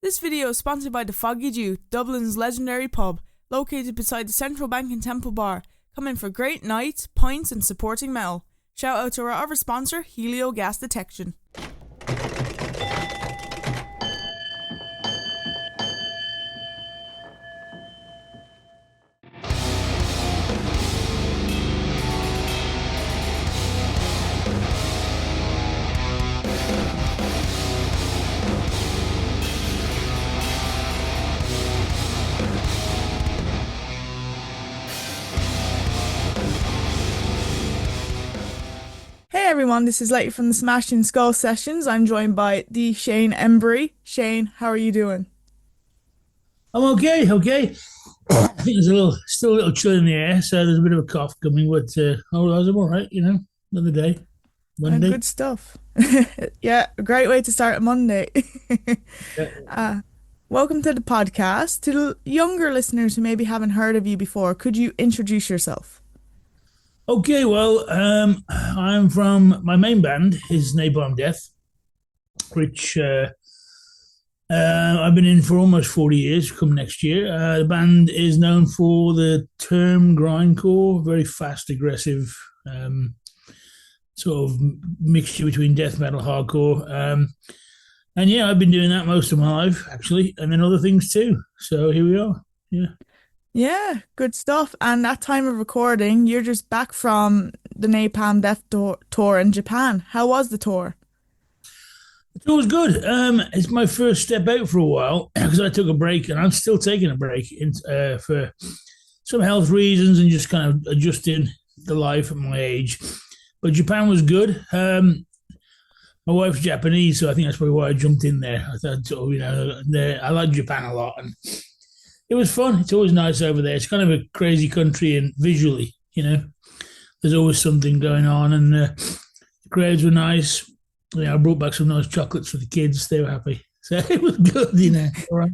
This video is sponsored by the Foggy Dew, Dublin's legendary pub, located beside the Central Bank and Temple Bar. Come in for great nights, pints and supporting metal. Shout out to our other sponsor, Helio Gas Detection. Hey everyone, this is Lady from the Smashing Skull Sessions. I'm joined by the Shane Embury. Shane, how are you doing? I'm okay. I think there's still a little chill in the air, so there's a bit of a cough coming, but otherwise I'm all right, another day, Monday. Good stuff. Yeah, a great way to start a Monday. Yeah. uh, Welcome to the podcast. To the younger listeners who maybe haven't heard of you before, could you introduce yourself? Okay, well, I'm from my main band is Napalm Death, which I've been in for almost 40 years, come next year. The band is known for the term grindcore, very fast, aggressive, sort of mixture between death metal, hardcore. And yeah, I've been doing that most of my life, actually, and then other things too. So here we are. Yeah. Yeah, good stuff. And at time of recording, you're just back from the Napalm Death tour in Japan. How was the tour? It was good. It's my first step out for a while because I took a break, and I'm still taking a break for some health reasons and just kind of adjusting the life at my age. But Japan was good. My wife's Japanese, so I think that's probably why I jumped in there. I thought, I like Japan a lot, and it was fun. It's always nice over there. It's kind of a crazy country, and visually, there's always something going on, and the crowds were nice. I brought back some nice chocolates for the kids. They were happy. So it was good. All right.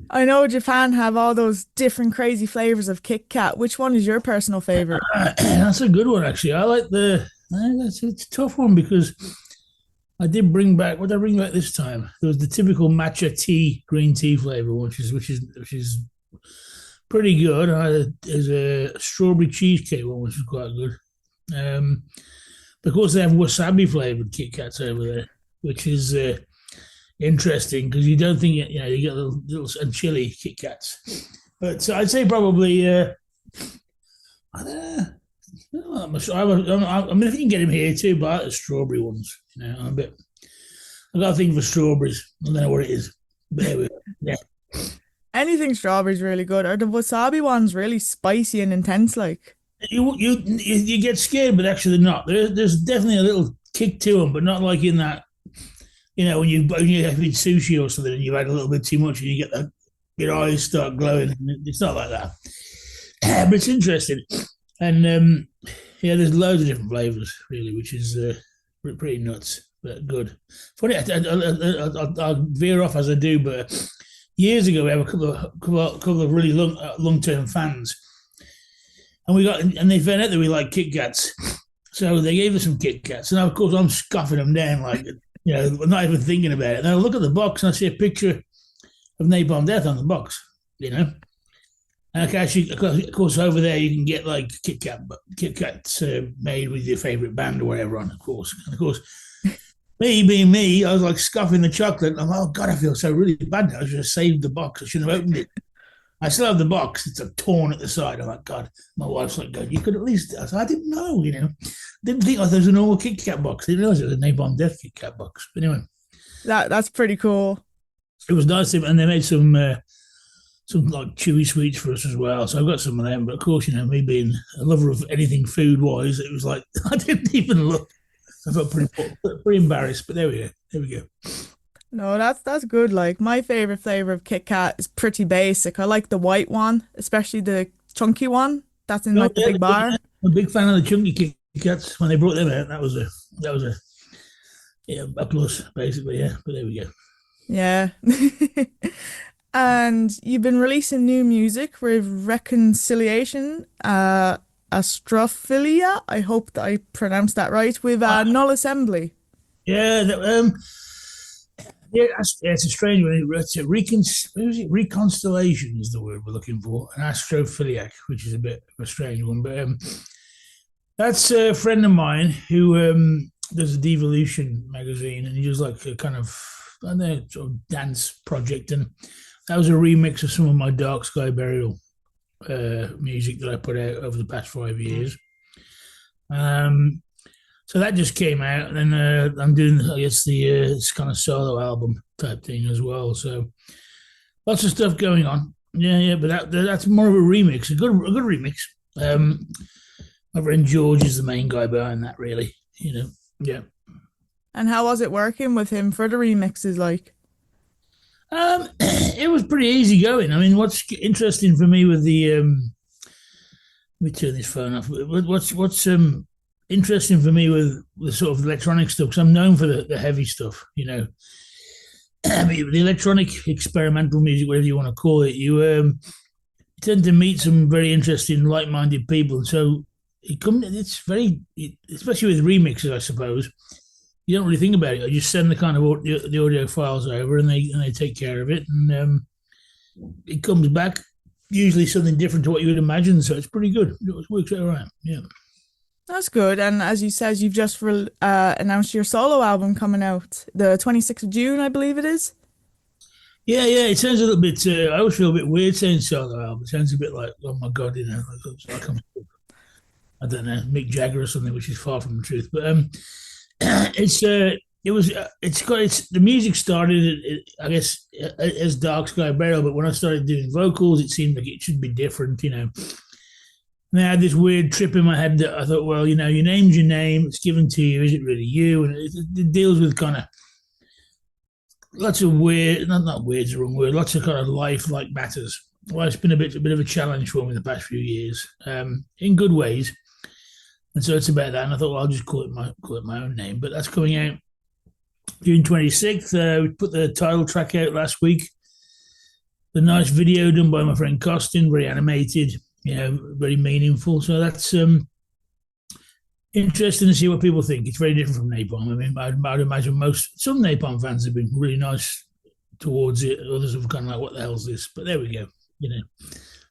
I know Japan have all those different crazy flavors of Kit Kat. Which one is your personal favorite? That's a good one, actually. I like it's a tough one because I did bring back, what did I bring back this time? There was the typical matcha tea, green tea flavor, which is pretty good. There's a strawberry cheesecake one, which is quite good. Of course, they have wasabi flavored Kit Kats over there, which is interesting because you don't think you get little and chili Kit Kats. But so I'd say probably I don't know. I mean, if you can get them here too, but I like the strawberry ones. I got a thing for strawberries. I don't know what it is, but there we go. Yeah. Anything strawberries really good. Are the wasabi ones really spicy and intense like? You get scared, but actually they're not. There's definitely a little kick to them, but not like in that. When you have sushi or something and you've had a little bit too much and you get your eyes start glowing. It's not like that, but it's interesting. And there's loads of different flavors really, which is pretty nuts, but good. Funny, I'll veer off as I do, but years ago we have a couple of really long-term fans. And they found out that we like Kit Kats. So they gave us some Kit Kats. And of course, I'm scoffing them down I'm not even thinking about it. And I look at the box and I see a picture of Napalm Death on the box, And actually, of course, over there you can get like Kit Kats made with your favorite band or whatever on, of course. And of course, me being me, I was like scoffing the chocolate. And I'm like, oh, God, I feel so really bad now. I should have saved the box. I shouldn't have opened it. I still have the box. It's torn at the side. I'm like, God. My wife's like, God, you could at least. I didn't know, Didn't think there was a normal Kit Kat box. Didn't realize it was a Napalm Death Kit Kat box. But anyway, That's pretty cool. it was nice, and they made some like chewy sweets for us as well. So I've got some of them. But of course, me being a lover of anything food wise, it was like I didn't even look. I felt pretty embarrassed. But there we go. There we go. No, that's good. Like my favorite flavor of Kit Kat is pretty basic. I like the white one, especially the chunky one. That's in like the big bar. I'm a big fan of the chunky Kit Kats. When they brought them out, that was a plus basically. Yeah, but there we go. Yeah. And you've been releasing new music with Reconciliation, Astrophilia. I hope that I pronounced that right. With Null Assembly. Yeah, Yeah, it's a strange one. It's a reconstellation is the word we're looking for. An astrophiliac, which is a bit of a strange one. But that's a friend of mine who does a Devolution magazine, and he does like a kind of, I don't know, sort of dance project. And that was a remix of some of my Dark Sky Burial music that I put out over the past 5 years. So that just came out, and then I'm doing, I guess, this kind of solo album type thing as well. So lots of stuff going on. Yeah, but that's more of a remix, a good remix. My friend George is the main guy behind that, really. Yeah. And how was it working with him for the remixes? Like, it was pretty easy going. I mean, what's interesting for me with the let me turn this phone off. What's interesting for me with the sort of electronic stuff, because I'm known for the heavy stuff, I mean, the electronic experimental music, whatever you want to call it, you tend to meet some very interesting, like-minded people, and so it's very, especially with remixes, I suppose. You don't really think about it. I just send the kind of the audio files over, and they take care of it, and it comes back usually something different to what you would imagine. So it's pretty good. It works out all right. Yeah. that's good. And as you said, you've just announced your solo album coming out the 26th of June, I believe it is. Yeah. It sounds a little bit. I always feel a bit weird saying solo album. It sounds a bit like, oh my god, like I don't know, Mick Jagger or something, which is far from the truth. But the music started, I guess, as Dark Sky Burial, but when I started doing vocals, it seemed like it should be different. And I had this weird trip in my head that I thought, well, your name's your name, it's given to you, is it really you? And it deals with kind of lots of weird, not weird's the wrong word, lots of kind of life-like matters. Well, it's been a bit of a challenge for me the past few years, in good ways. And so it's about that. And I thought, well, I'll just call it my own name. But that's coming out June 26th. We put the title track out last week. The nice video done by my friend Costin, very animated, very meaningful. So that's interesting to see what people think. It's very different from Napalm. I mean, I'd imagine some Napalm fans have been really nice towards it. Others have gone like, what the hell's this? But there we go.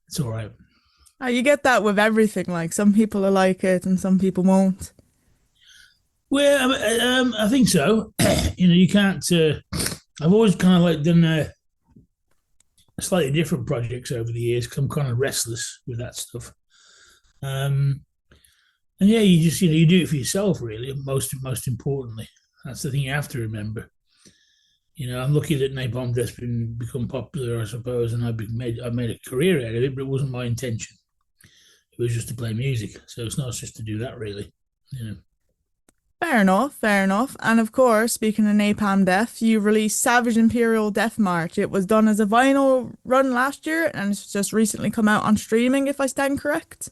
It's all right. You get that with everything. Like, some people will like it and some people won't. Well, I think so. You can't. I've always kind of like done slightly different projects over the years because I'm kind of restless with that stuff. And yeah, you just you do it for yourself, really. Most importantly, that's the thing you have to remember. I'm lucky that Napalm Death's become popular, I suppose, and I've made a career out of it, but it wasn't my intention. It was just to play music, so it's not just to do that, really. Fair enough. And of course, speaking of Napalm Death, you released Savage Imperial Death March. It was done as a vinyl run last year, and it's just recently come out on streaming, if I stand correct.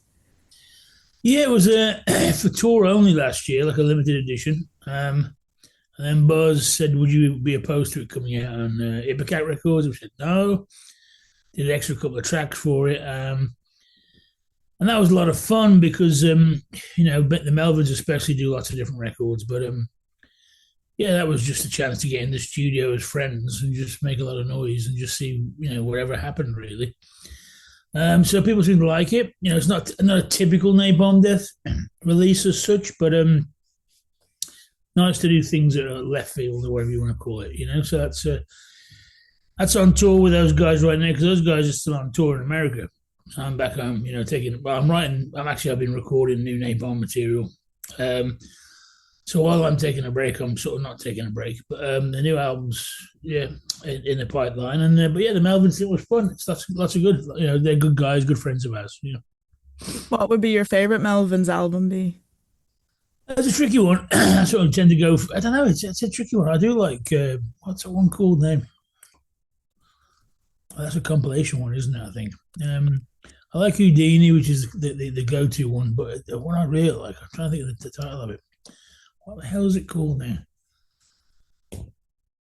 Yeah, it was for tour only last year, like a limited edition. And then Buzz said, would you be opposed to it coming out on Ipecac Records? We said no. Did an extra couple of tracks for it. And that was a lot of fun because, the Melvins especially do lots of different records. But, that was just a chance to get in the studio as friends and just make a lot of noise and just see, whatever happened, really. So people seem to like it. It's not a typical Napalm Death release as such, but nice to do things that are left field or whatever you want to call it, So that's on tour with those guys right now because those guys are still on tour in America. So I'm back home, I've been recording new Napalm material. So while I'm taking a break, I'm sort of not taking a break. But the new album's, in the pipeline. And the Melvins thing was fun. It's lots of good, they're good guys, good friends of ours. What would be your favourite Melvins album be? That's a tricky one. That's what I tend to go for. I don't know. It's a tricky one. I do like, what's that one called name? Oh, that's a compilation one, isn't it? I think. I like Houdini, which is the go-to one, but the one I really like, I'm trying to think of the title of it. What the hell is it called now?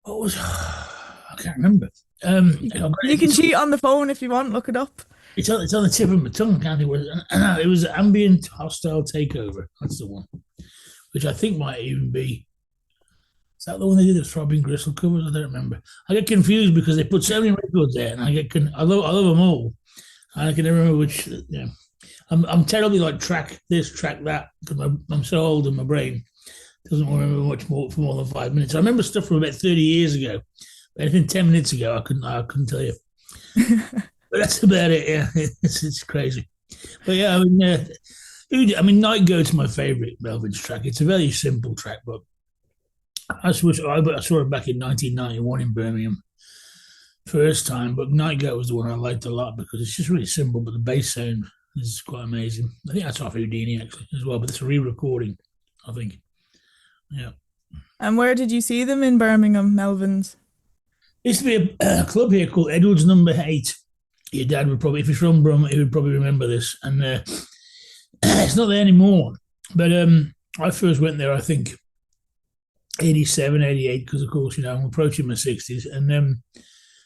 I can't remember. You can cheat on the phone if you want, look it up. It's on the tip of my tongue, can't it? It was Ambient Hostile Takeover. That's the one, which I think might even be Is that the one they did the Throbbing Gristle covers? I don't remember. I get confused because they put so many records there, and I love them all, and I can never remember which. I'm terribly like track this, track that, because I'm so old and my brain doesn't remember much more for more than 5 minutes. I remember stuff from about 30 years ago. Anything 10 minutes ago, I couldn't tell you. But that's about it. Yeah, it's crazy. But yeah, Night Goat's my favourite Melvin's track. It's a very simple track, but I saw it back in 1991 in Birmingham, first time. But Night Goat was the one I liked a lot because it's just really simple, but the bass sound is quite amazing. I think that's off Houdini actually as well, but it's a re-recording, I think. Yeah. And where did you see them in Birmingham, Melvin's? There used to be a club here called Edward's Number 8. Your dad would probably, if he's from Brum, he would probably remember this. And it's not there anymore. But I first went there, I think, 87, 88, because, of course, I'm approaching my 60s. And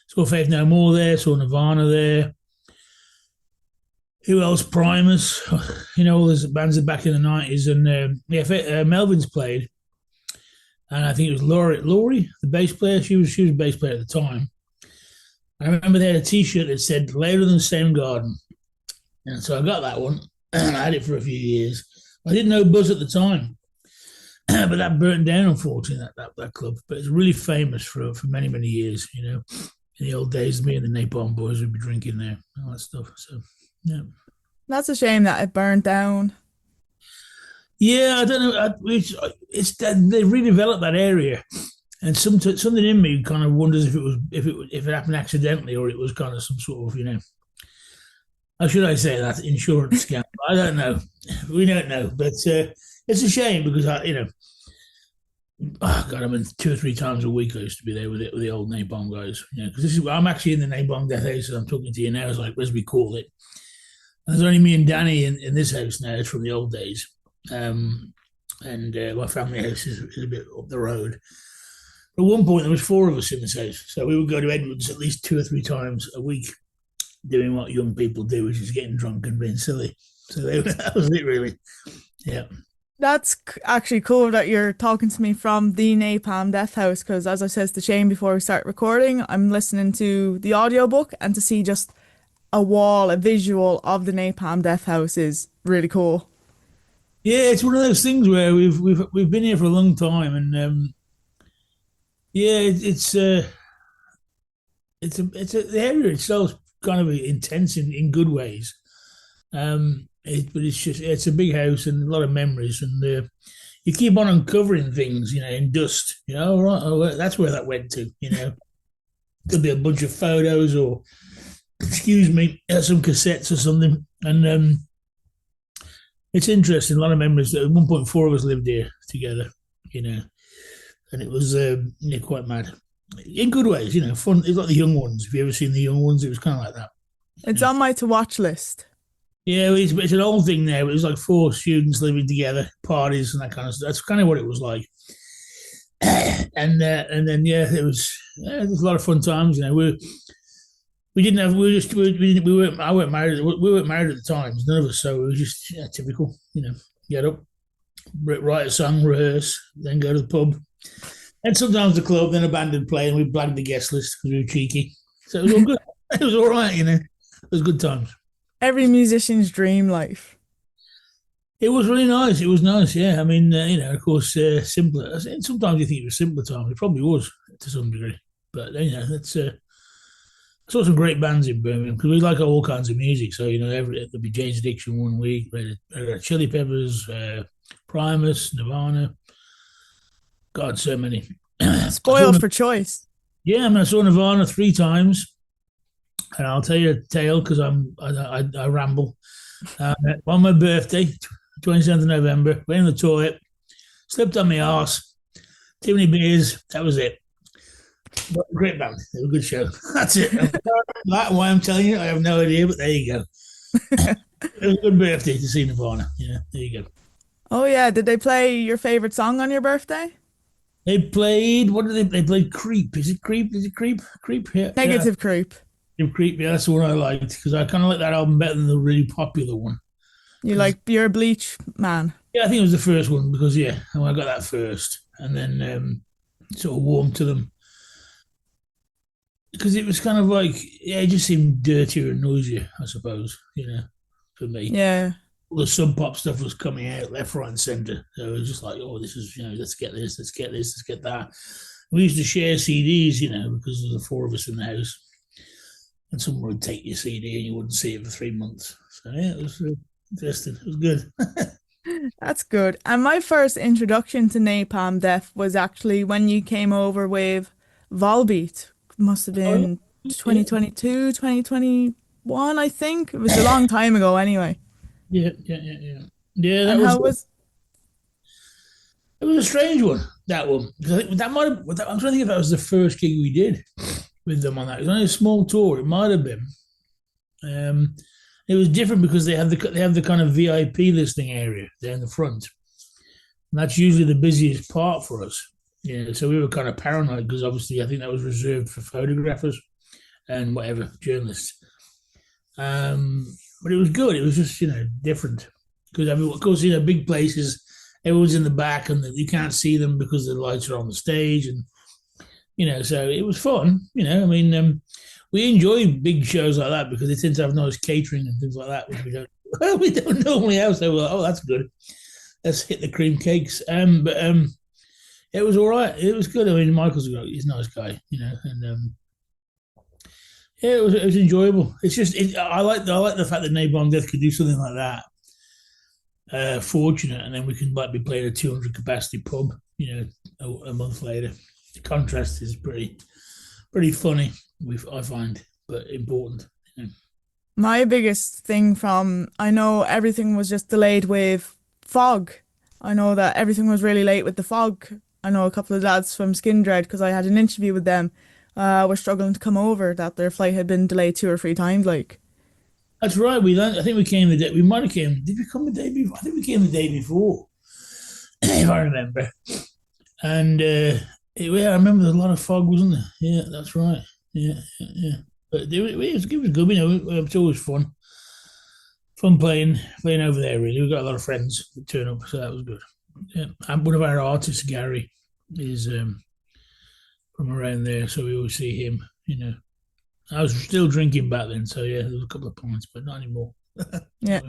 saw Faith No More there, saw Nirvana there. Who else? Primus. All those bands back in the 90s. And Melvin's played. And I think it was Laurie, the bass player. She was a bass player at the time. I remember they had a T-shirt that said "Louder Than Soundgarden," and so I got that one. And I had it for a few years. I didn't know Buzz at the time, but that burnt down, unfortunately, that club. But it's really famous for many, many years. In the old days, me and the Napalm boys would be drinking there, all that stuff. So, yeah. That's a shame that it burnt down. Yeah, I don't know. It's they redeveloped that area, and something in me kind of wonders if it happened accidentally or it was kind of some sort of how should I say that, insurance scam. I don't know. We don't know, but it's a shame because oh God, I mean 2 or 3 times a week I used to be there with the old Napalm guys. Because I'm actually in the Napalm Death house, and I'm talking to you now. It's like, as we call it. And there's only me and Danny in this house now. It's from the old days. And my family house is a bit up the road. At one point, there was 4 of us in this house, so we would go to Edwards at least 2 or 3 times a week, doing what young people do, which is getting drunk and being silly. So that was it, really. Yeah. That's actually cool that you're talking to me from the Napalm Death House, because as I says to Shane before we start recording, I'm listening to the audiobook, and to see just a visual of the Napalm Death House is really cool. Yeah, it's one of those things where we've been here for a long time, and the area itself kind of intense in good ways. But it's a big house and a lot of memories, and you keep on uncovering things, in dust. That's where that went to. There'll be a bunch of photos or, excuse me, some cassettes or something, and it's interesting. A lot of memories. At one point, 4 of us lived here together, and it was quite mad in good ways. Fun. It's like the Young Ones. Have you ever seen the Young Ones? It was kind of like that. It's on my to watch list. Yeah, it's an old thing now. It was like 4 students living together, parties and that kind of stuff. That's kind of what it was like. And then it was a lot of fun times. We didn't have. We weren't. I weren't married. We weren't married at the time. None of us. So it was just typical. Get up, write a song, rehearse, then go to the pub, and sometimes the club, then a band would play, and we blagged the guest list because we were cheeky. So it was all good. It was all right. It was good times. Every musician's dream life. It was really nice. It was nice. Yeah. I mean, of course, simpler. Sometimes you think it was simpler times. It probably was to some degree, but that's. I saw some great bands in Birmingham because we like all kinds of music. So, there'll be Jane's Addiction one week, Chili Peppers, Primus, Nirvana. God, so many. Spoiled for choice. Yeah, I saw Nirvana 3 times. And I'll tell you a tale because I ramble. On my birthday, 27th of November, went in the toilet, slipped on my arse, too many beers, that was it. But great band. It was a good show. That's it. That's why I'm telling you. I have no idea, but there you go. It was a good birthday to see Nirvana. Yeah, there you go. Oh, yeah. Did they play your favourite song on your birthday? They played, what did they played? Creep. Is it Creep? Creep? Yeah. Negative Creep. Creep. Yeah, that's the one I liked because I kind of like that album better than the really popular one. You're a Bleach man. Yeah, I think it was the first one because, I got that first. And then sort of warm to them because it was kind of like, yeah, it just seemed dirtier and noisier, I suppose, for me. Yeah. All the sub pop stuff was coming out left, right, and centre. So it was just like, oh, this is, let's get this, let's get this, let's get that. We used to share CDs, because there were the four of us in the house, and someone would take your CD and you wouldn't see it for 3 months. So yeah, it was interesting. It was good. That's good. And my first introduction to Napalm Death was actually when you came over with Volbeat. Must have Oh been yeah, 2022, 2021, I think. It was a long time ago anyway. yeah, yeah, yeah, yeah. Yeah, that And was how was it was a strange one. That one, because I think that might have. I'm trying to think if that was the first gig we did with them on that. It was only a small tour. It might have been. Um, it was different because they have the kind of VIP listening area there in the front, and that's usually the busiest part for us. Yeah, so we were kind of paranoid because obviously I think that was reserved for photographers and whatever journalists. But it was good. It was just different because of course big places, everyone's in the back and you can't see them because the lights are on the stage, and so it was fun. I mean, we enjoy big shows like that because they tend to have nice catering and things like that, which we don't we don't normally have. So we're like, oh, that's good. Let's hit the cream cakes. But it was all right. It was good. I mean, he's a nice guy, and yeah, it was enjoyable. It's just I like the fact that Napalm Death could do something like that. Fortunate, and then we can be playing a 200 capacity pub, a month later. The contrast is pretty funny. I find, but important. my biggest thing from, I know everything was just delayed with fog. I know that everything was really late with the fog. I know a couple of lads from Skindred, because I had an interview with them, were struggling to come over, that their flight had been delayed two or three times, like. That's right. I think we came the day. We might have came. Did we come the day before? I think we came the day before, if I remember. And yeah, I remember there was a lot of fog, wasn't there? Yeah, that's right. Yeah, yeah, yeah. But it was good. It's always fun playing over there. Really, we got a lot of friends that turn up, so that was good. Yeah, and one of our artists, Gary, is from around there, so we always see him. I was still drinking back then, so yeah, there was a couple of pints, but not anymore. Yeah.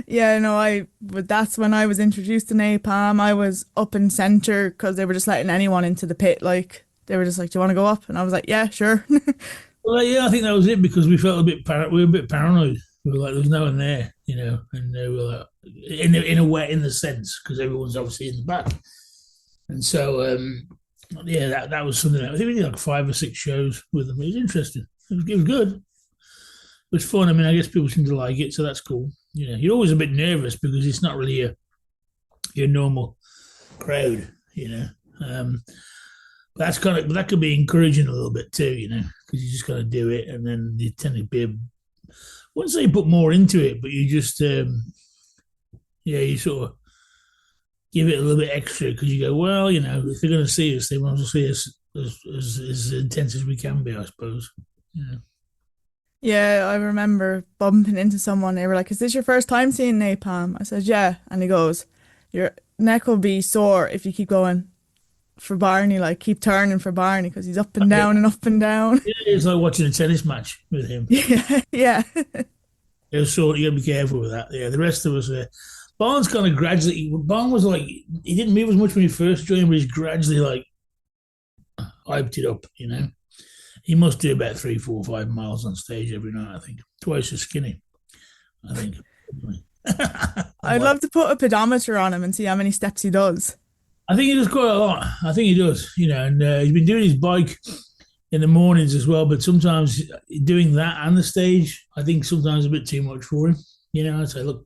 Yeah, no, but that's when I was introduced to Napalm. I was up in centre because they were just letting anyone into the pit. Like, they were just like, "Do you want to go up?" And I was like, "Yeah, sure." Well, yeah, I think that was it because we felt we were a bit paranoid. We were like, "There's no one there," and we were like, in a way, in the sense, because everyone's obviously in the back, and so yeah, that was something. I think we did like 5 or 6 shows with them. It was interesting. It was good. It was fun. I mean, I guess people seem to like it, so that's cool. You're always a bit nervous because it's not really your normal crowd. But that could be encouraging a little bit too. Because you just got to do it, and then you tend to be. I wouldn't say you put more into it, but you just yeah, you sort of give it a little bit extra because you go, well, if they're going to see us, they want to see us as intense as we can be, I suppose. Yeah. Yeah, I remember bumping into someone. They were like, "Is this your first time seeing Napalm?" I said, "Yeah." And he goes, "Your neck will be sore if you keep going for Barney, like keep turning for Barney, because he's up and Yeah. down and up and down." It's like watching a tennis match with him. Yeah, yeah. So you got to be careful with that. Yeah, the rest of us, Barnes kind of gradually. Barnes was like he didn't move as much when he first joined, but he's gradually like hyped it up. He must do about 3, 4, 5 miles on stage every night. I think twice as skinny. I think. I'm I'd like, love to put a pedometer on him and see how many steps he does. I think he does quite a lot. I think he does. And he's been doing his bike in the mornings as well. But sometimes doing that and the stage, I think sometimes a bit too much for him. I'd say, look,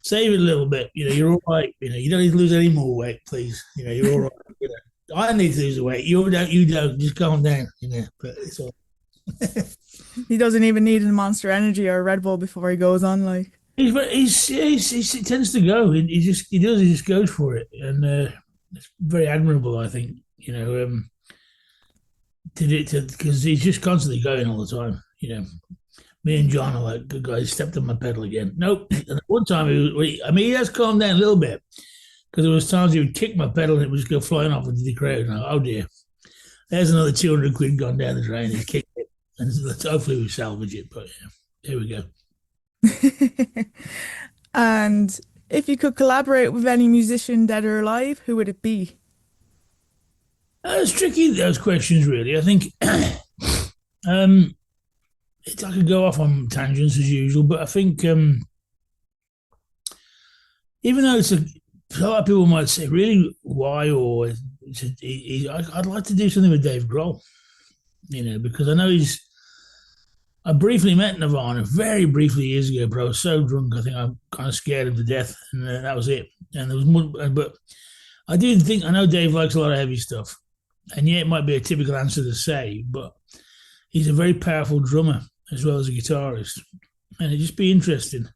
save it a little bit. You're all right. You don't need to lose any more weight, please. You're all right. I need to lose the weight. You don't. You don't. Just calm down. But it's all. He doesn't even need a Monster Energy or a Red Bull before he goes on. Like, He tends to go. He does. He just goes for it, and it's very admirable. I think to do because he's just constantly going all the time. Me and John are like, good guys, stepped on my pedal again. Nope. And one time, he has calmed down a little bit, because there was times he would kick my pedal and it would just go flying off into the crowd. And oh dear, there's another 200 quid gone down the drain. He kicked it, and hopefully we salvage it. But yeah, there we go. And if you could collaborate with any musician, dead or alive, who would it be? It's tricky, those questions, really. I think I could go off on tangents as usual, but I think even though a lot of people might say, really, why? Or I'd like to do something with Dave Grohl, because I know I briefly met Nirvana very briefly years ago, but I was so drunk, I think I kind of scared him to death, and that was it. And there was more, but I know Dave likes a lot of heavy stuff, and yeah, it might be a typical answer to say, but he's a very powerful drummer as well as a guitarist, and it'd just be interesting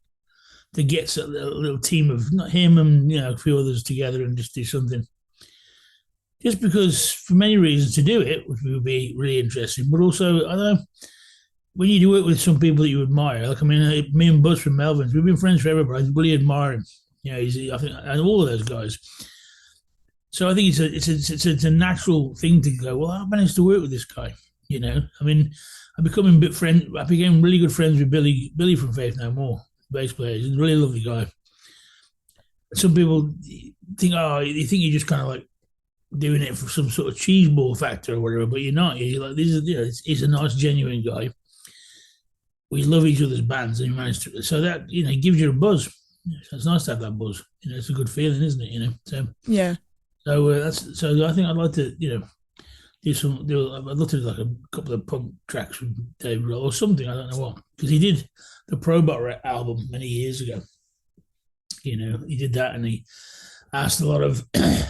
to get a little team of not him and a few others together and just do something. Just because, for many reasons, to do it, which would be really interesting, but also I don't know. When you do it with some people that you admire, like me and Buzz from Melvin's, we've been friends forever, but I really admire him. I think, and all of those guys. So I think it's a natural thing to go, well, I managed to work with this guy. I became really good friends with Billy from Faith No More, bass player. He's a really lovely guy. Some people think, you think you're just kind of like doing it for some sort of cheese ball factor or whatever, but you're not. You're like, he's a nice, genuine guy. We love each other's bands, and we managed to. So that gives you a buzz. So it's nice to have that buzz. It's a good feeling, isn't it? So yeah. So I think I'd like to I'd love to do like a couple of punk tracks with Dave Grohl or something. I don't know what, because he did the Probot album many years ago. He did that, and he asked a lot of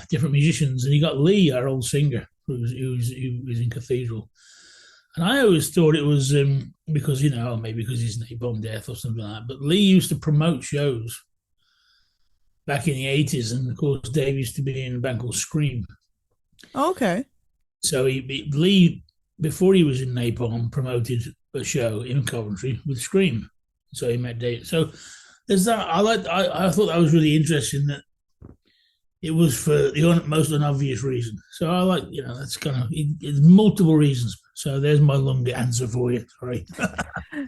different musicians, and he got Lee, our old singer, who was in Cathedral. And I always thought it was because, maybe because he's Napalm Death or something like that. But Lee used to promote shows back in the 80s. And, of course, Dave used to be in a band called Scream. Okay. So Lee, before he was in Napalm, promoted a show in Coventry with Scream. So he met Dave. So there's that. I thought that was really interesting that it was for the most unobvious reason. So I like, that's kind of, it's multiple reasons. So there's my long answer for you. Sorry.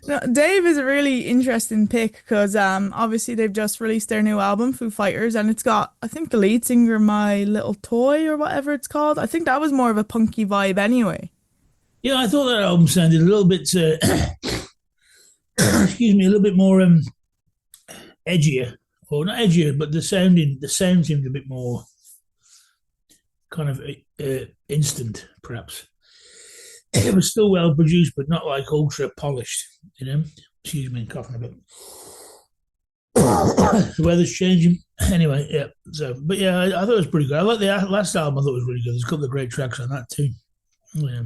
No, Dave is a really interesting pick because obviously they've just released their new album, Foo Fighters, and it's got, I think, the lead singer, My Little Toy or whatever it's called. I think that was more of a punky vibe anyway. Yeah, I thought that album sounded a little bit, excuse me, a little bit more edgier. Or not edgier, but the sound seemed a bit more kind of instant, perhaps. It was still well produced, but not like ultra polished, Excuse me, coughing a bit. The weather's changing. Anyway, yeah. So, but yeah, I thought it was pretty good. I like the last album. I thought it was really good. There's a couple of great tracks on that too. Yeah.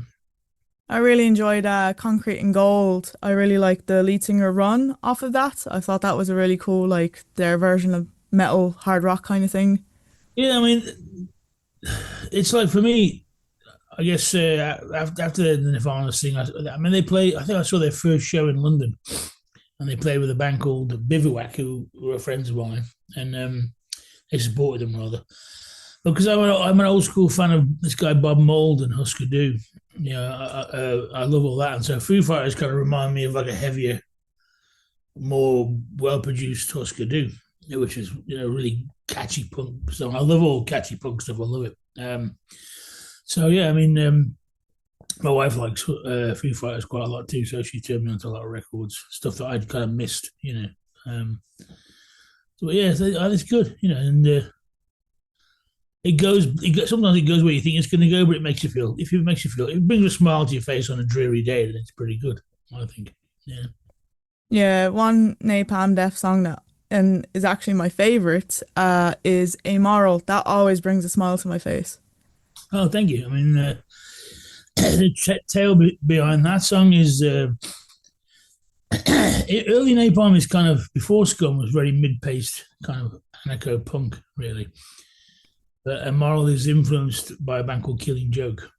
I really enjoyed Concrete and Gold. I really liked the lead singer Run off of that. I thought that was a really cool, like their version of metal, hard rock kind of thing. Yeah, it's like for me, I guess after the Nirvana thing, they play. I think I saw their first show in London, and they played with a band called Bivouac, who were friends of mine, and they supported them rather. Because I'm an old school fan of this guy Bob Mould and Husker Du. I love all that, and so Foo Fighters kind of remind me of like a heavier, more well-produced Husker Du, which is really catchy punk. So I love all catchy punk stuff. I love it. So yeah, my wife likes Foo Fighters quite a lot too, so she turned me onto a lot of records, stuff that I'd kind of missed, So yeah, it's good, and it goes. Sometimes it goes where you think it's going to go, but it makes you feel. It brings a smile to your face on a dreary day, then it's pretty good, I think. Yeah. Yeah, one Napalm Death song that is actually my favorite is Amoral. That always brings a smile to my face. Oh, thank you. The tale behind that song is early Napalm is kind of, before Scum was very mid-paced, kind of anarcho punk, really. But Moral is influenced by a band called Killing Joke.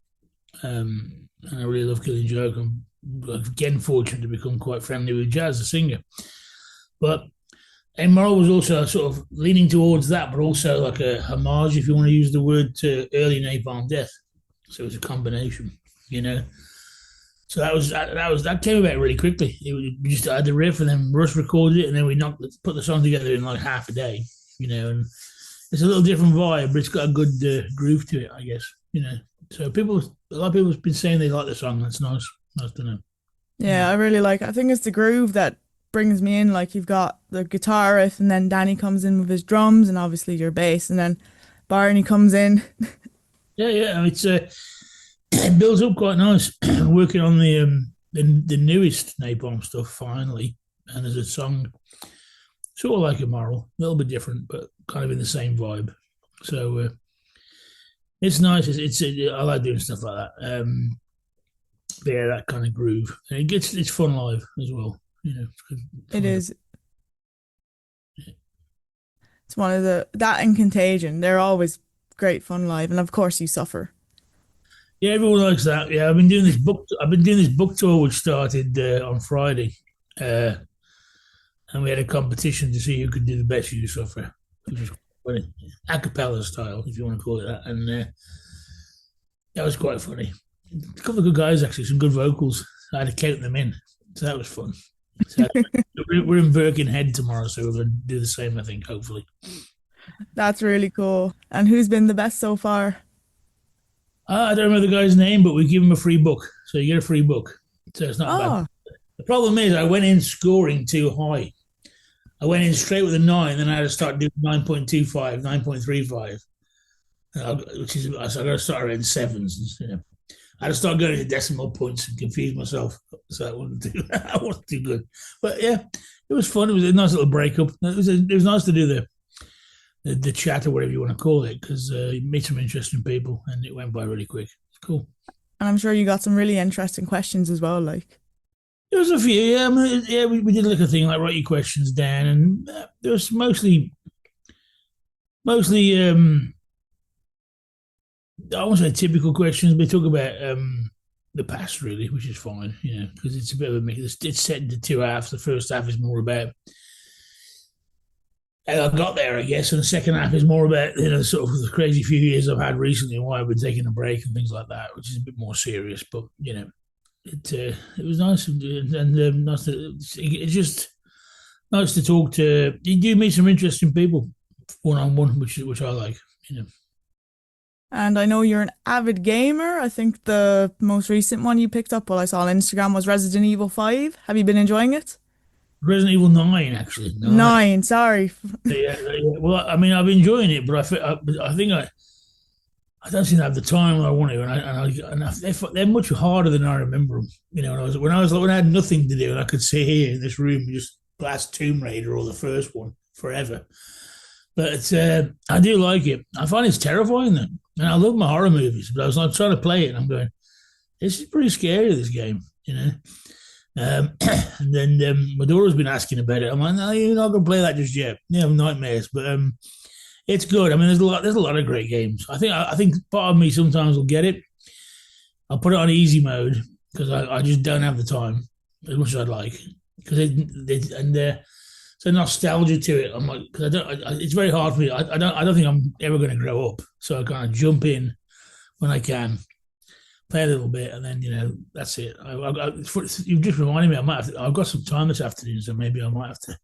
And I really love Killing Joke. I'm again fortunate to become quite friendly with Jazz, the singer. But Immoral was also sort of leaning towards that, but also like a homage, if you want to use the word, to early Napalm Death. So it was a combination, you know. So that came about really quickly. We just had the riff, and then Russ recorded it, and then we put the song together in like half a day, you know. And it's a little different vibe, but it's got a good groove to it, I guess, you know. So a lot of people have been saying they like the song. That's nice to know. Yeah, I really like it. I think it's the groove that brings me in. Like you've got the guitar riff, and then Danny comes in with his drums, and obviously your bass, and then Barney comes in. Yeah. It builds up quite nice. Working on the newest Napalm stuff finally, and there's a song sort of like Immoral, a little bit different, but kind of in the same vibe. So it's nice. I like doing stuff like that. Yeah, that kind of groove, and it's fun live as well. You know, It is. It's one of that and Contagion. They're always great fun live, and of course you suffer. Yeah, everyone likes that. Yeah, I've been doing this book. I've been doing this book tour, which started on Friday, uh, and we had a competition to see who could do the best You Suffer, which was funny, a cappella style, if you want to call it that, and that was quite funny. A couple of good guys, actually, some good vocals. I had to count them in, so that was fun. So we're in Birkenhead tomorrow, so we're going to do the same, I think, hopefully. That's really cool. And who's been the best so far? I don't remember the guy's name, but we give him a free book, so you get a free book. So it's not bad. Oh, The problem is, I went in scoring too high. I went in straight with a 9, then I had to start doing 9.25, 9.35, which is, so I got to start around sevens. You know. I had to start going to decimal points and confuse myself. So that wasn't too good. But yeah, it was fun. It was a nice little breakup. It was nice to do the chat or whatever you want to call it, because you meet some interesting people, and it went by really quick. It's cool. and I'm sure you got some really interesting questions as well. Like, There was a few, yeah. I mean, yeah, we did like a thing like write your questions down, and there was mostly I won't say typical questions, but they talk about the past really, which is fine, you know, because it's a bit of a mix. It's set into two halves. The first half is more about how I got there, I guess, and the second half is more about, you know, sort of the crazy few years I've had recently and why I've been taking a break and things like that, which is a bit more serious. But you know, it was nice and nice to, it's just nice to talk to. You do meet some interesting people one on one, which I like, you know. and I know you're an avid gamer. I think the most recent one you picked up, while I saw on Instagram, was Resident Evil 5. Have you been enjoying it? Resident Evil 9, actually. 9. Nine, sorry. Yeah. Well, I mean, I've been enjoying it, but I think I don't seem to have the time I want to, they're much harder than I remember them. You know, when I had nothing to do and I could sit here in this room and just blast Tomb Raider or the first one forever. But I do like it. I find it's terrifying then, and I love my horror movies. But I was like trying to play it, and I'm going, this is pretty scary. This game, you know. And then my daughter's been asking about it. I'm like, no, you're not gonna play that just yet. You have nightmares, but it's good. I mean, there's a lot of great games. I think part of me sometimes will get it. I'll put it on easy mode because I just don't have the time as much as I'd like, because so nostalgia to it. I'm like, because it's very hard for me. I don't think I'm ever going to grow up, so I kind of jump in when I can, play a little bit, and then, you know, that's it. You've just reminded me. I've got some time this afternoon, so maybe I might have to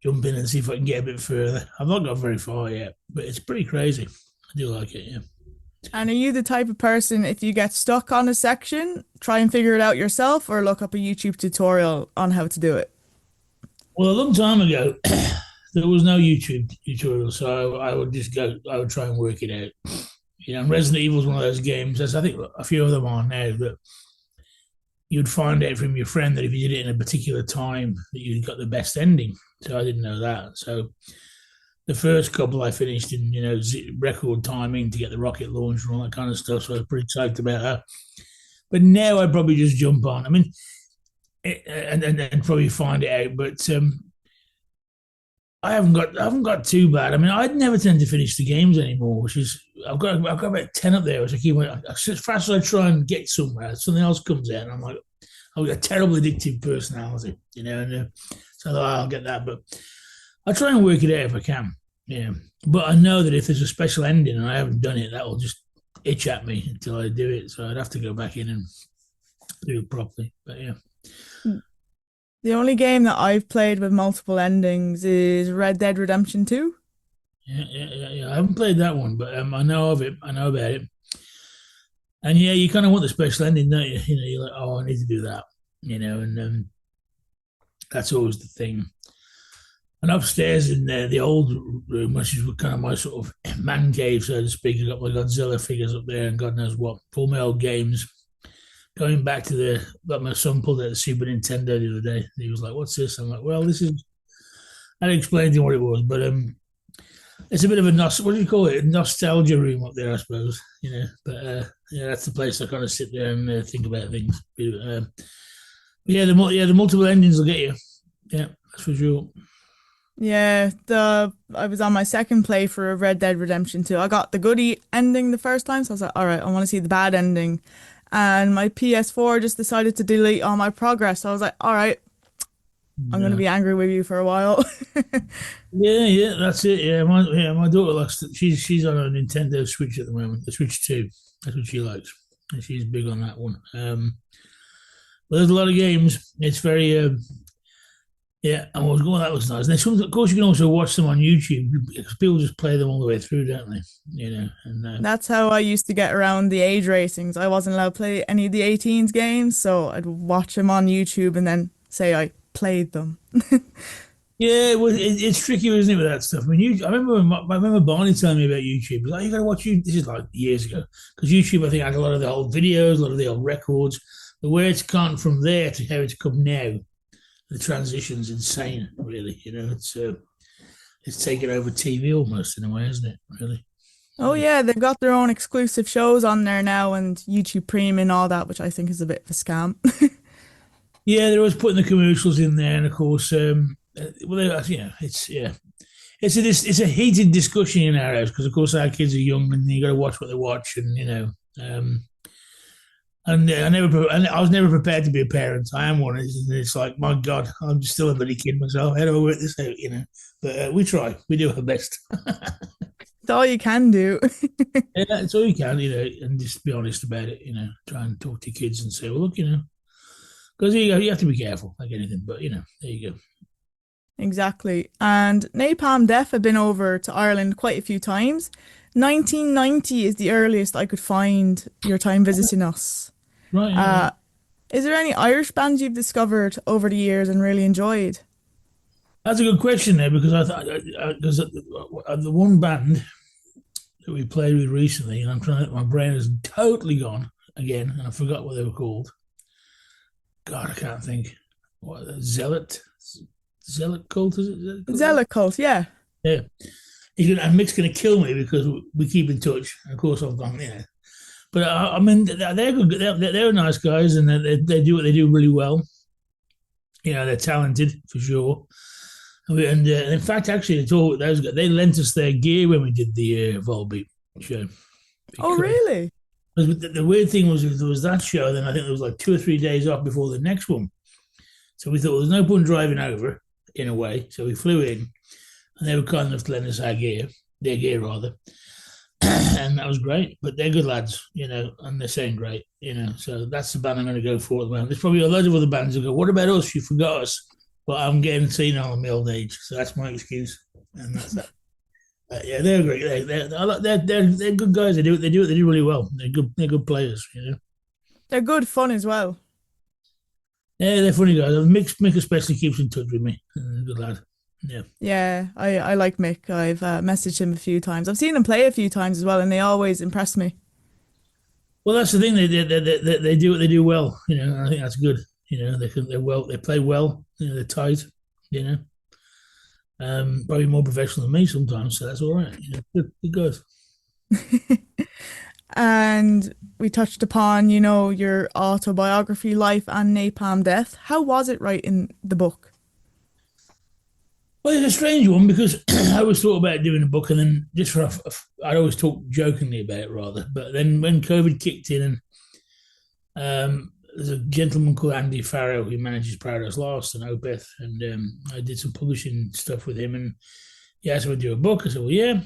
jump in and see if I can get a bit further. I've not got very far yet, but it's pretty crazy. I do like it, yeah. And are you the type of person, if you get stuck on a section, try and figure it out yourself, or look up a YouTube tutorial on how to do it? Well, a long time ago, there was no YouTube tutorial, so I would just go. I would try and work it out. You know, and Resident Evil is one of those games. As I think a few of them are now, that you'd find out from your friend that if you did it in a particular time, that you got the best ending. So I didn't know that. So the first couple I finished in, you know, record timing to get the rocket launch and all that kind of stuff. So I was pretty psyched about that. But now I'd probably just jump on. I mean, and probably find it out. But I haven't got too bad. I mean, I'd never tend to finish the games anymore, which is I've got about 10 up there, which I keep as fast as I try and get somewhere, something else comes out, and I'm like, I've got a terrible addictive personality, you know, and so I'll get that. But I try and work it out if I can. Yeah, but I know that if there's a special ending and I haven't done it, that will just itch at me until I do it. So I'd have to go back in and do it properly. But yeah. The only game that I've played with multiple endings is Red Dead Redemption 2. Yeah. I haven't played that one, but I know of it. I know about it. And yeah, you kind of want the special ending, don't you? You're like, oh, I need to do that. And that's always the thing. And upstairs in the old room, which is kind of my sort of man cave, so to speak, I've got my Godzilla figures up there and God knows what, all my old games. Going back to that my son pulled out the Super Nintendo the other day. He was like, "What's this?" I'm like, "Well, this is." I explained to him what it was, but it's a bit of a what do you call it? A nostalgia room up there, I suppose. But yeah, that's the place I kind of sit there and think about things. The multiple endings will get you. Yeah, that's for sure. Yeah, I was on my second play for Red Dead Redemption 2. I got the goodie ending the first time, so I was like, all right, I want to see the bad ending. And my PS4 just decided to delete all my progress. So I was like, all right, I'm going to be angry with you for a while. Yeah, that's it. Yeah, my daughter likes she's on a Nintendo Switch at the moment, the Switch 2. That's what she likes. And she's big on that one. But there's a lot of games. It's very yeah, and that looks nice. And of course, you can also watch them on YouTube because people just play them all the way through, don't they? And that's how I used to get around the age ratings. I wasn't allowed to play any of the 18s games, so I'd watch them on YouTube and then say I played them. Yeah, well, it's tricky, isn't it, with that stuff? I mean, I remember Barney telling me about YouTube. He's like, you got to watch YouTube. This is like years ago because YouTube, I think, had a lot of the old videos, a lot of the old records. But where it's gone from there to how it's come now, the transition's insane, really. It's taken over TV almost in a way, isn't it? Really. Oh yeah, they've got their own exclusive shows on there now and YouTube Premium and all that, which I think is a bit of a scam. Yeah, they're always putting the commercials in there, and of course, it's a heated discussion in our house because, of course, our kids are young and you got to watch what they watch, and And I was never prepared to be a parent. I am one. It's like, my God, I'm still a bloody kid myself. How do I work this out? But we try. We do our best. It's all you can do. Yeah, it's all you can, and just be honest about it. Try and talk to kids and say, well, look, because you have to be careful, like anything. But there you go. Exactly. And Napalm Death have been over to Ireland quite a few times. 1990 is the earliest I could find your time visiting us. Right. Yeah. Is there any Irish bands you've discovered over the years and really enjoyed? That's a good question there, because I thought because the one band that we played with recently, and my brain has totally gone again, and I forgot what they were called. God, I can't think. What, Zealot cult, is it? Zealot cult, yeah. Yeah. And Mick's going to kill me because we keep in touch. And of course, I've gone, But I mean, they're good. They're nice guys, and they do what they do really well. They're talented for sure. And in fact, actually, those guys, they lent us their gear when we did the Volbeat show. Oh, really? The weird thing was, if there was that show, then I think there was like 2 or 3 days off before the next one. So we thought, well, there's no point driving over, in a way. So we flew in, and they were kind enough to lend us their gear rather. And that was great. But they're good lads, and they sound great, So that's the band I'm going to go for at the moment. There's probably a lot of other bands who go, what about us? You forgot us. But I'm getting senile in my old age, so that's my excuse. And that's that. Yeah, they're great. They're good guys. They do really well. They're good players, They're good fun as well. Yeah, they're funny guys. Mick especially keeps in touch with me. Good lad. Yeah. Yeah, I like Mick. I've messaged him a few times. I've seen him play a few times as well, and they always impress me. Well, that's the thing. They do what they do well. I think that's good. They play well. They're tight. Probably more professional than me sometimes, so that's all right. Good guys. And we touched upon, your autobiography, Life and Napalm Death. How was it writing the book? Well, it's a strange one because I always thought about doing a book, and then I'd always talk jokingly about it rather. But then when COVID kicked in, and there's a gentleman called Andy Farrow who manages Paradise Lost and Opeth, and I did some publishing stuff with him, and he asked me to do a book. I said, well, yeah,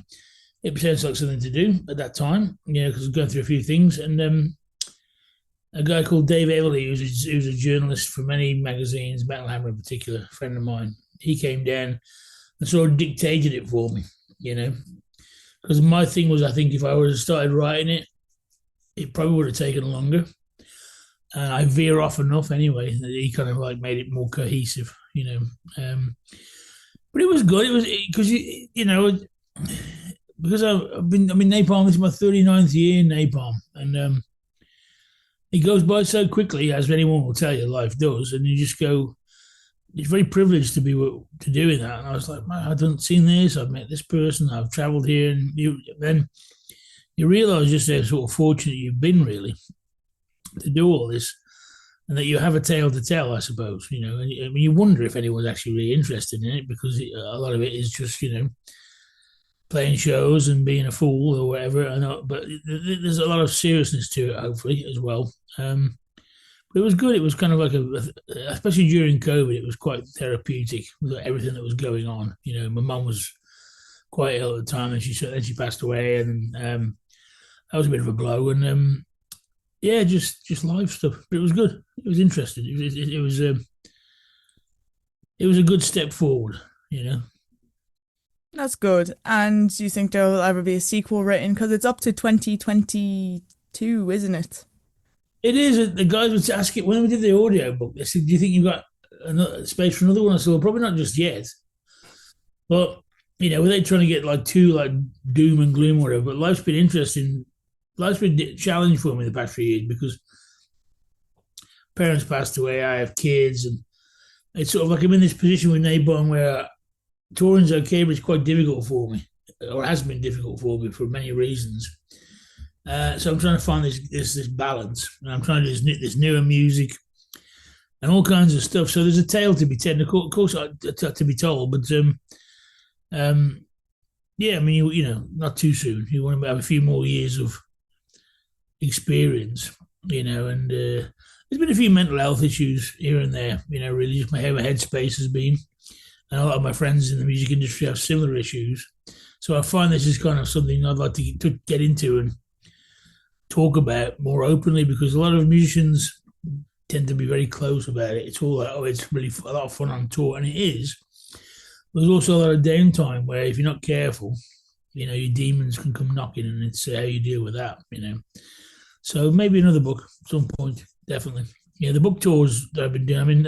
it sounds like something to do at that time, because I was going through a few things, and a guy called Dave Everly, who's a journalist for many magazines, Metal Hammer in particular, a friend of mine, he came down and sort of dictated it for me, because my thing was, I think if I would have started writing it, it probably would have taken longer. And I veer off enough anyway that he kind of like made it more cohesive. But it was good. It was because because I've been. I mean, Napalm. This is my 39th year in Napalm, and it goes by so quickly, as anyone will tell you, life does. And you just go. It's very privileged to be to doing that. And I was like, man, I haven't seen this. I've met this person. I've travelled here, and then you realise just how sort of fortunate you've been, really, to do all this, and that you have a tale to tell, I suppose. And I mean, you wonder if anyone's actually really interested in it, because a lot of it is just playing shows and being a fool or whatever. But there's a lot of seriousness to it, hopefully, as well. But it was good. It was kind of like especially during COVID, it was quite therapeutic with everything that was going on. My mum was quite ill at the time, and she passed away, and that was a bit of a blow. And yeah, just life stuff. But it was good. It was interesting. It was a good step forward. That's good. And do you think there will ever be a sequel written? Because it's up to 2022, isn't it? It is. The guys would ask it when we did the audio book. They said, "Do you think you've got space for another one?" I said, "Well, probably not just yet." But without trying to get like too like doom and gloom or whatever, but life's been interesting. Life's been a challenge for me the past few years because parents passed away. I have kids, and it's sort of like I'm in this position with Napalm where touring's okay, but it's quite difficult for me, or has been difficult for me for many reasons. So I'm trying to find this balance, and I'm trying to do this newer music and all kinds of stuff. So there's a tale to be told, of course, to be told, but yeah, I mean, not too soon. You want to have a few more years of experience, and there's been a few mental health issues here and there, really just how my headspace has been. And a lot of my friends in the music industry have similar issues. So I find this is kind of something I'd like to get into and talk about more openly, because a lot of musicians tend to be very close about it. It's all like, oh, it's really a lot of fun on tour, and it is. There's also a lot of downtime where if you're not careful, your demons can come knocking, and it's how you deal with that. So maybe another book at some point, definitely. Yeah, the book tours that I've been doing.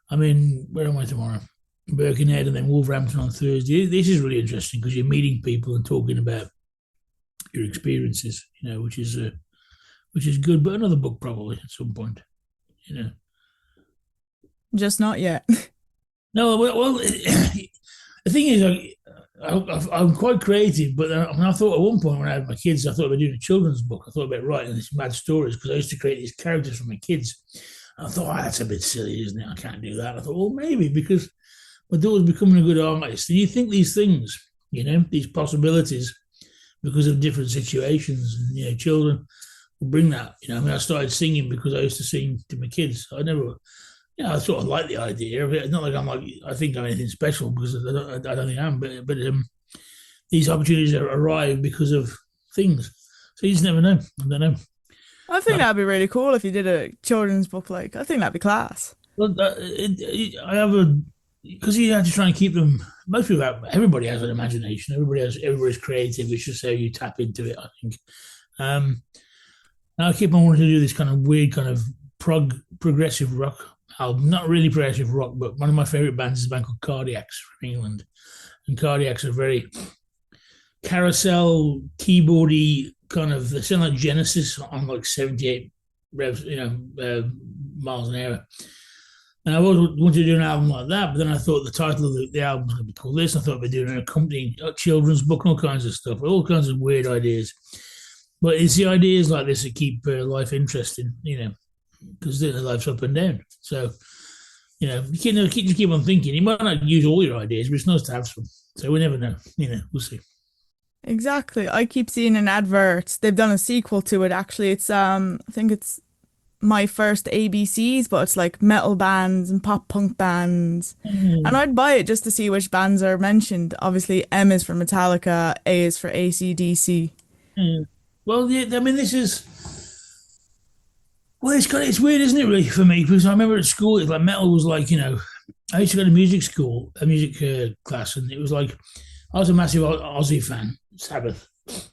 I mean, where am I tomorrow? Birkenhead and then Wolverhampton on Thursday. This is really interesting because you're meeting people and talking about your experiences, which is good. But another book probably at some point. Just not yet. No, well, the thing is, I'm quite creative, but I thought at one point when I had my kids, I thought about doing a children's book. I thought about writing these mad stories because I used to create these characters for my kids. And I thought, that's a bit silly, isn't it? I can't do that. I thought, well, maybe because my daughter's becoming a good artist. And you think these things, these possibilities, because of different situations, and, children will bring that. I started singing because I used to sing to my kids. I never, I sort of like the idea of it. It's not like I think I'm anything special because I don't think I am, but these opportunities arrive because of things. So you just never know. I don't know. I think that'd be really cool if you did a children's book. I think that'd be class. Well, I have because you have to try and keep them. Most people everybody has an imagination. Everybody's creative. It's just how you tap into it, I think. And I keep on wanting to do this kind of weird, kind of progressive rock album. Not really progressive rock, but one of my favorite bands is a band called Cardiacs from England, and Cardiacs are very carousel keyboardy kind of. They sound like Genesis on like 78 revs, miles an hour. And I always wanted to do an album like that, but then I thought the title of the album was going to be called this. I thought we'd do an accompanying children's book and all kinds of stuff, all kinds of weird ideas. But it's the ideas like this that keep life interesting, because life's up and down. So, you can keep on thinking. You might not use all your ideas, but it's nice to have some. So we never know. We'll see. Exactly. I keep seeing an advert. They've done a sequel to it, actually. It's I think it's my first ABCs, but it's like metal bands and pop punk bands. And Mm, I'd buy it just to see which bands are mentioned. Obviously, M is for Metallica, A is for AC/DC. mm. Well, yeah, I mean, this is well, it's weird, isn't it, really, for me? Because I remember at school, like metal was like, I used to go to music school, a music class, and it was like I was a massive Aussie fan, Sabbath,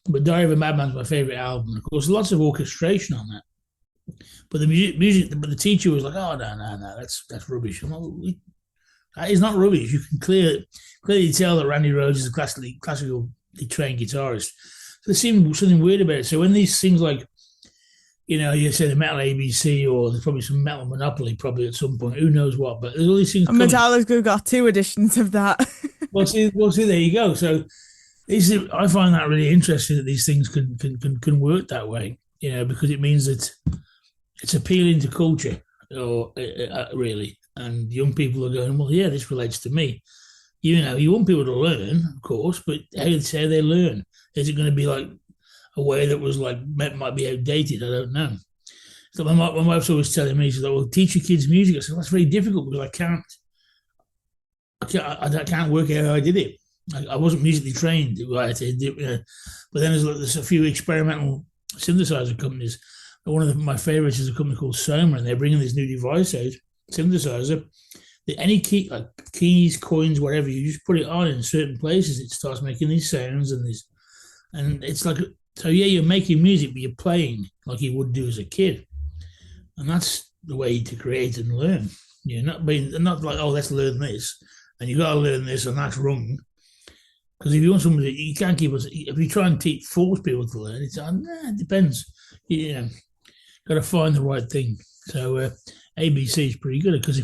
but Diary of a Madman's my favorite album. Of course, lots of orchestration on that, but but the teacher was like, "Oh no, that's rubbish." I'm like, well, that is not rubbish. You can clearly tell that Randy Rhoads is a classically trained guitarist. So there seemed something weird about it. So when these things like you say the metal ABC, or there's probably some metal Monopoly, probably at some point. Who knows what? But there's all these things And coming. Metallica got two editions of that. Well, see, there you go. So I find that really interesting that these things can work that way. Because it means that it's appealing to culture, or really, and young people are going, well, yeah, this relates to me. You want people to learn, of course, but how do they learn? Is it going to be like a way that was like might be outdated? I don't know. So my wife's always telling me, she's like, "Well, teach your kids music." I said, "That's very difficult because I can't work out how I did it. I wasn't musically trained, right? But then there's a few experimental synthesizer companies. My favorites is a company called Soma, and they're bringing this new device out, synthesizer. Any key, like keys, coins, whatever, you just put it on in certain places, it starts making these sounds and it's like, so yeah, you're making music, but you're playing like you would do as a kid, and that's the way to create and learn. Not like, oh, let's learn this, and you got to learn this, and that's wrong. Because if you want somebody, you can't keep us. If you try and force people to learn, it depends. Got to find the right thing. So ABC is pretty good because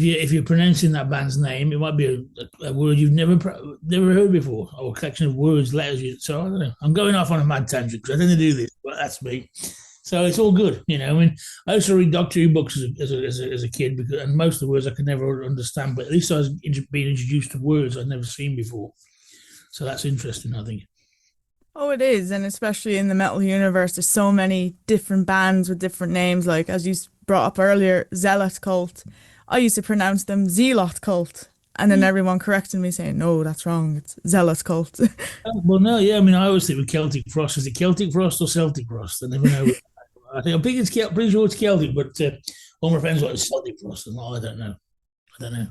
if you're pronouncing that band's name, it might be a word you've never heard before, or a collection of words, letters. So I don't know. I'm going off on a mad tangent because I didn't do this, but that's me. So it's all good, I mean, I used to read Doctor Who books as a kid, and most of the words I could never understand. But at least I was being introduced to words I'd never seen before. So that's interesting, I think. Oh, it is. And especially in the metal universe, there's so many different bands with different names. Like, as you brought up earlier, Zealot Cult. I used to pronounce them Zealot Cult. And then everyone corrected me saying, no, that's wrong. It's Zealot Cult. Well, no, yeah. I mean, I always think with Celtic Frost, is it Celtic Frost or Celtic Frost? I never know. I'm pretty sure it's Celtic, but all my friends like Celtic Frost, and I don't know.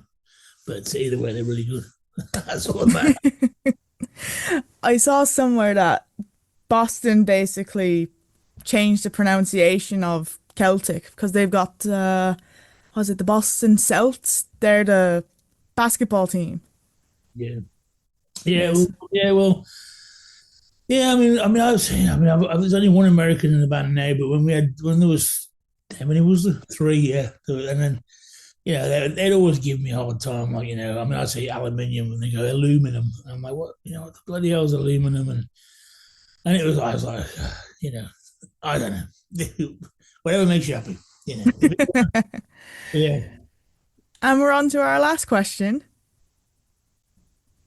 But either way, they're really good. That's all that matters. I saw somewhere that Boston basically changed the pronunciation of Celtic because they've got, was it the Boston Celts? They're the basketball team. Yeah, yeah, Yes. well, yeah. There's only one American in the band now, but when there was, how many was there? Three, yeah. And then they'd always give me a hard time, like, I'd say aluminium, and they go aluminum. And I'm like, what the bloody hell is aluminum? And I was like, I don't know, whatever makes you happy, yeah. And we're on to our last question.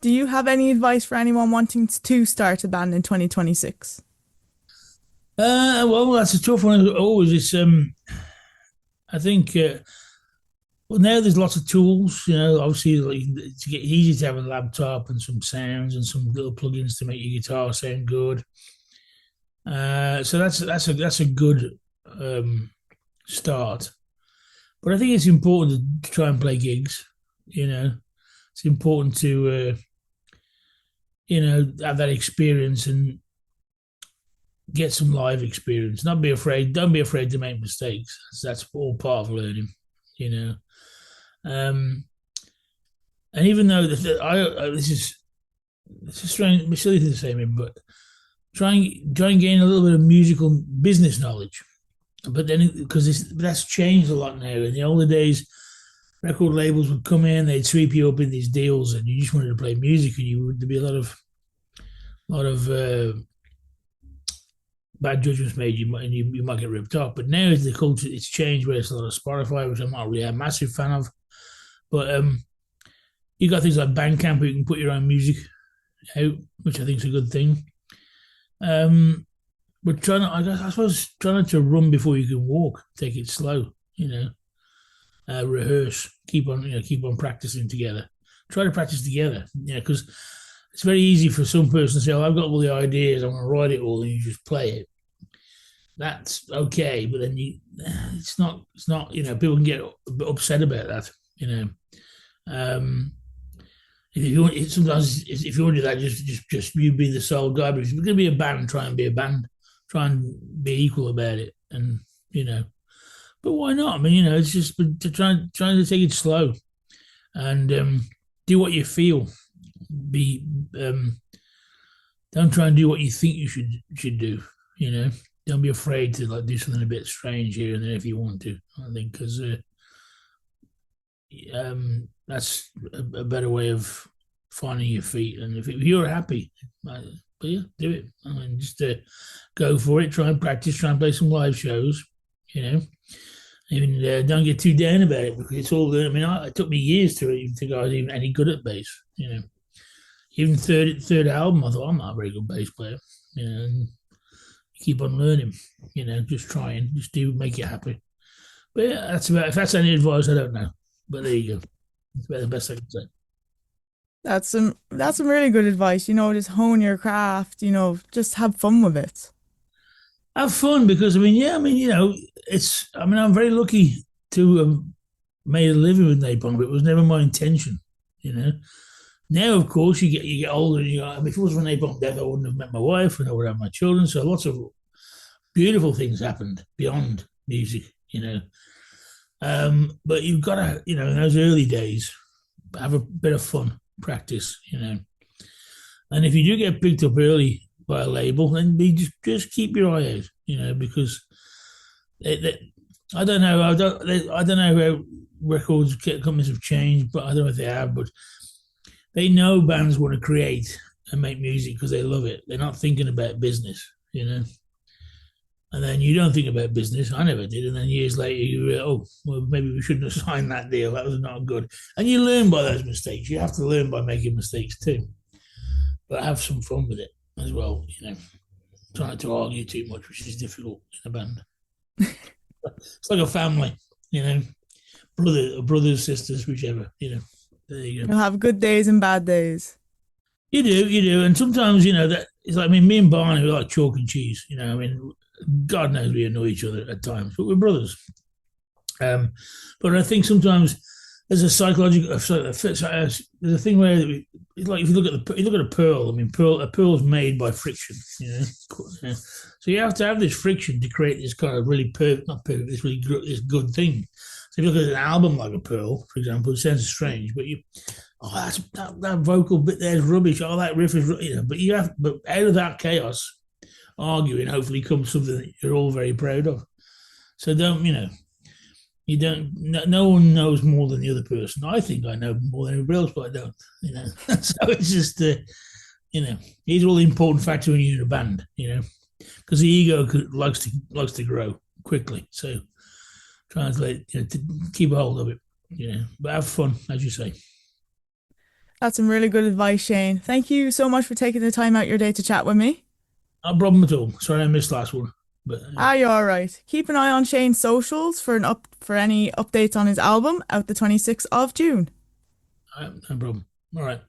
Do you have any advice for anyone wanting to start a band in 2026? Well, that's a tough one. Always, I think. Well, now there's lots of tools. Obviously, like, to get easy to have a laptop and some sounds and some little plugins to make your guitar sound good. So that's a good start. But I think it's important to try and play gigs. It's important to have that experience and get some live experience. Not be afraid. Don't be afraid to make mistakes. That's all part of learning. And even though this is strange, silly thing to say, but try and gain a little bit of musical business knowledge. But then, because that's changed a lot now. In the older days, record labels would come in, they'd sweep you up in these deals, and you just wanted to play music, and there'd be a lot of bad judgments made. You might get ripped off. But now the culture, it's changed, where it's a lot of Spotify, which I'm not really a massive fan of. But you got things like Bandcamp where you can put your own music out, which I think is a good thing. But I suppose, trying not to run before you can walk. Take it slow. Rehearse. Keep on practicing together. Try to practice together. Because it's very easy for some person to say, "Oh, I've got all the ideas. I'm going to write it all," and you just play it. That's okay, but then it's not. It's not. People can get a bit upset about that. If you want, sometimes if you want to do that, just you be the sole guy. But if you're going to be a band, try and be a band. Try and be equal about it, and you know. But why not? I mean, it's just to trying to take it slow, and do what you feel. Be Don't try and do what you think you should do. Don't be afraid to do something a bit strange here and there if you want to. I think because that's a better way of finding your feet. And if you're happy, but yeah, do it. I mean, just go for it. Try and practice. Try and play some live shows. Even don't get too down about it because it's all good. I mean, it took me years to even think I was even any good at bass. Even third album, I thought I'm not a very good bass player. And keep on learning. Just trying, just make you happy. But yeah, that's about. If that's any advice, I don't know. But there you go. That's about the best I can say. That's some really good advice. Just hone your craft. Just have fun with it. Have fun because it's. I'm very lucky to have made a living with Napalm, but it was never my intention. Now, of course, you get older. And if it wasn't for Napalm Death, I wouldn't have met my wife and I would have my children. So lots of beautiful things happened beyond music. But you've got to, in those early days, have a bit of fun, practice. And if you do get picked up early by a label, then just keep your eye out. Because I don't know, I don't know how records companies have changed, but I don't know if they have, but they know bands want to create and make music because they love it. They're not thinking about business, And then you don't think about business. I never did. And then years later, maybe we shouldn't have signed that deal. That was not good. And you learn by those mistakes. You have to learn by making mistakes too. But have some fun with it as well, Try not to argue too much, which is difficult in a band. It's like a family, brothers, sisters, whichever, There you go. You'll have good days and bad days. You do. And sometimes, that it's like, me and Barney, we're like chalk and cheese, God knows we annoy each other at times, but we're brothers. But I think sometimes there's a psychological, there's a thing where it's like if you look at a pearl. I mean, a pearl's made by friction. So you have to have this friction to create this kind of really not perfect, this good thing. So if you look at an album like a Pearl, for example, it sounds strange, but that vocal bit there is rubbish. Oh, that riff is, but out of that chaos, arguing, hopefully comes something that you're all very proud of. So no one knows more than the other person. I think I know more than everybody else, but I don't, So it's just, these are all the important factors when you're in a band, because the ego likes to grow quickly. So translate, to keep a hold of it, but have fun, as you say. That's some really good advice, Shane. Thank you so much for taking the time out your day to chat with me. No problem at all. Sorry I missed last one. But you're all right. Keep an eye on Shane's socials for any updates on his album out the 26th of June. All right, no problem. All right.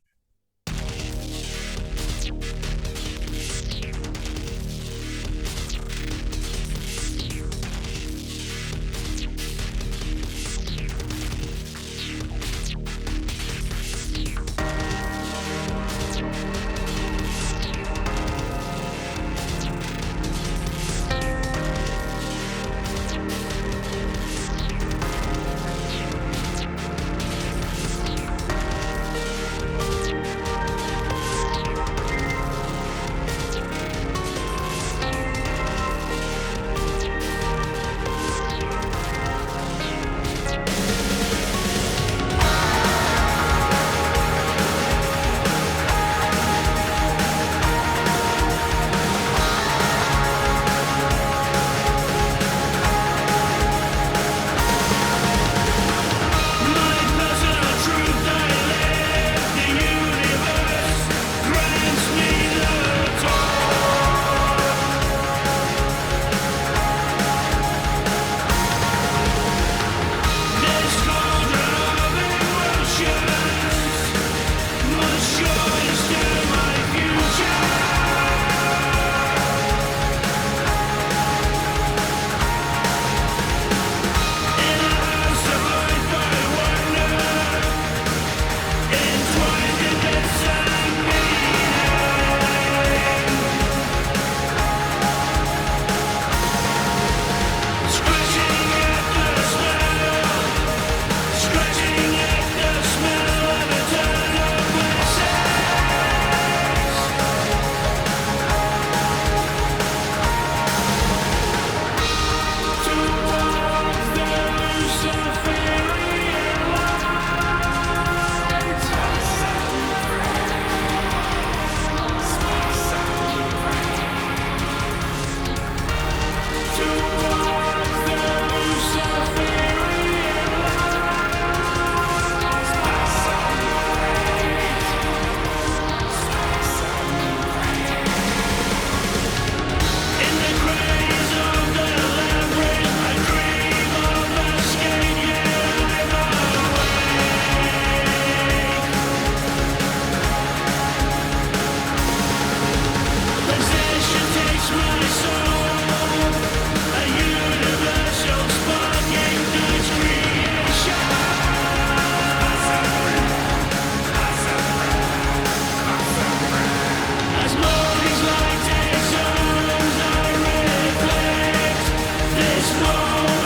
snow.